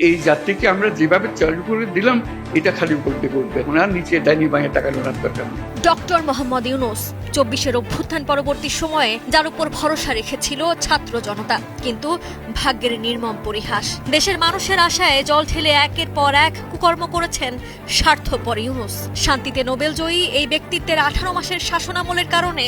এই যাত্রীকে আমরা যেভাবে চালু করে দিলাম এটা খালি বলতে বলবে ওনার নিচে ডাইনি বাঁয়ে টাকা লোনার দরকার নেই। ডক্টর মোহাম্মদ ইউনূস ২৪-এর অভ্যুত্থান পরবর্তী সময়ে যার উপর ভরসা রেখেছিল ছাত্র জনতা, কিন্তু ভাগ্যের নির্মম পরিহাস। দেশের মানুষের আশায় জল ঢেলে একের পর এক কুকর্ম করেছেন স্বার্থপর ইউনূস। শান্তিতে নোবেলজয়ী এই ব্যক্তিত্বের ১৮ মাসের শাসনামলের কারণে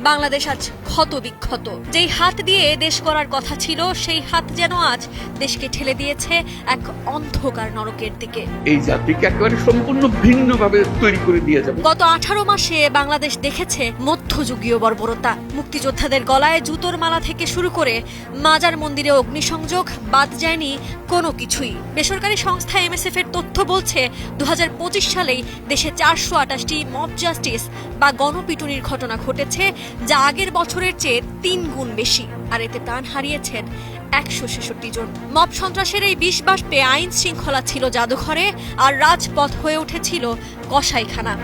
বাংলাদেশ আজ ক্ষত বিক্ষত। যেই হাত দিয়ে দেশ গড়ার কথা ছিল সেই হাত যেন আজ দেশকে ঠেলে দিয়েছে এক অন্ধকার নরকের দিকে। এই জাতিকে একেবারে সম্পূর্ণ ভিন্নভাবে তৈরি করে দিয়ে যাবে। গত ১৮ মাসে বাংলাদেশ দেখেছে মধ্যযুগীয় বর্বরতা। মুক্তিযোদ্ধাদের গলায় জুতোর মালা থেকে শুরু করে মাজার মন্দিরে অগ্নিসংযোগ বাদ যায়নি কোনো কিছুই। বেসরকারি সংস্থা MSF এর তথ্য বলছে ২০২৫ সালেই দেশে ৪২৮টি মব জাস্টিস বা গণপিটুনির ঘটনা ঘটেছে, যা আগের বছরের চেয়ে ৩ গুণ বেশি। আর এতে প্রাণ হারিয়েছেন ১৬৬ জন। মব সন্ত্রাসের এই বিষ বাষ্পে আইন শৃঙ্খলা ছিল জাদুঘরে, আর রাজপথ হয়ে উঠেছিল কসাইখানা।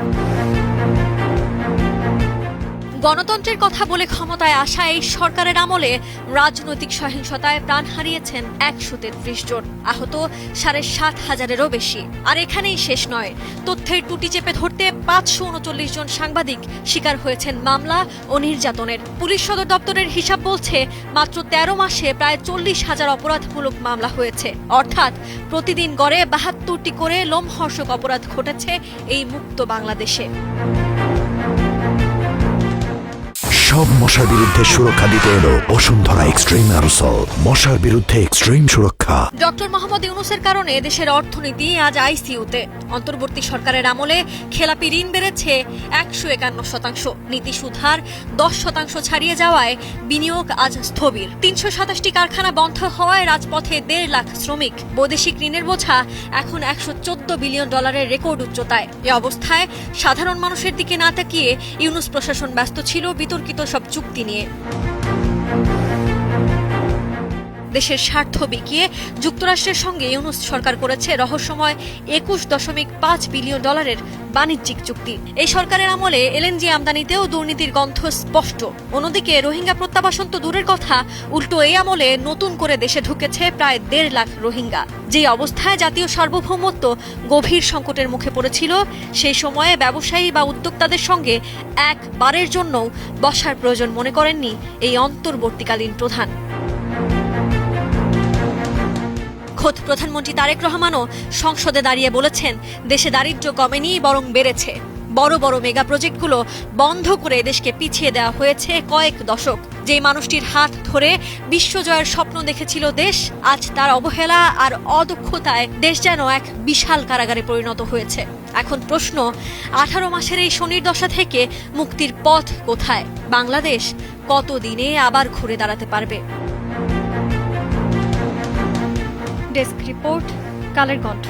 গণতন্ত্রের কথা বলে ক্ষমতায় আসা এই সরকারের আমলে রাজনৈতিক সহিংসতায় প্রাণ হারিয়েছেন ১৩৩ জন, আহত ৭,৫০০-এরও বেশি। আর এখানেই শেষ নয়, তথ্যের টুটি চেপে ধরতে ৫৩৯ জন সাংবাদিক শিকার হয়েছেন মামলা ও নির্যাতনের। পুলিশ সদর দপ্তরের হিসাব বলছে মাত্র ১৩ মাসে প্রায় ৪০,০০০ অপরাধমূলক মামলা হয়েছে, অর্থাৎ প্রতিদিন গড়ে ৭২টি করে লোমহর্ষক অপরাধ ঘটেছে এই মুক্ত বাংলাদেশে। সব মশার বিরুদ্ধে সুরক্ষা দিতে এলো বসুন্ধরা এক্সট্রিম অ্যারোসল, মশার বিরুদ্ধে এক্সট্রিম সুরক্ষা। ডক্টর মোহাম্মদ ইউনূসের কারণে দেশের অর্থনীতি আজ আইসিইউতে। অন্তর্বর্তী সরকারের আমলে খেলাপি ঋণ বেড়েছে ১৫১%, নীতি সুধার ১০% ছাড়িয়ে যাওয়ায় বিনিয়োগ আজ স্থবির। ৩২৭টি কারখানা বন্ধ হওয়ায় রাজপথে ১.৫ লাখ শ্রমিক। বৈদেশিক ঋণের বোঝা এখন $১১৪ বিলিয়ন রেকর্ড উচ্চতায়। এ অবস্থায় সাধারণ মানুষের দিকে না তাকিয়ে ইউনূস প্রশাসন ব্যস্ত ছিল বিতর্কিত সব চুক্তি নিয়ে। দেশের স্বার্থ বিকিয়ে যুক্তরাষ্ট্রের সঙ্গে ইউনূস সরকার করেছে রহস্যময় $২১.৫ বিলিয়ন বাণিজ্যিক চুক্তি। এই সরকারের আমলে LNG আমদানিতেও দুর্নীতির গন্ধ স্পষ্ট। অন্যদিকে রোহিঙ্গা প্রত্যাবাসন তো দূরের কথা, উল্টো এই আমলে নতুন করে দেশে ঢুকেছে প্রায় ১.৫ লাখ রোহিঙ্গা। যে অবস্থায় জাতীয় সার্বভৌমত্ব গভীর সংকটের মুখে পড়েছিল, সেই সময়ে ব্যবসায়ী বা উদ্যোক্তাদের সঙ্গে একবারের জন্যও বসার প্রয়োজন মনে করেননি এই অন্তর্বর্তীকালীন প্রধান। খোদ প্রধানমন্ত্রী তারেক রহমানও সংসদে দাঁড়িয়ে বলেছেন, দেশে দারিদ্র্য কমেনি বরং বেড়েছে। বড় বড় মেগা প্রজেক্টগুলো বন্ধ করে দেশকে পিছিয়ে দেওয়া হয়েছে কয়েক দশক। যে মানুষটির হাত ধরে বিশ্বজয়ের স্বপ্ন দেখেছিল দেশ, আজ তার অবহেলা আর অদক্ষতায় দেশ যেন এক বিশাল কারাগারে পরিণত হয়েছে। এখন প্রশ্ন, ১৮ মাসের এই শনির দশা থেকে মুক্তির পথ কোথায়? বাংলাদেশ কতদিনে আবার ঘুরে দাঁড়াতে পারবে? Desk report, Kaler Kantho.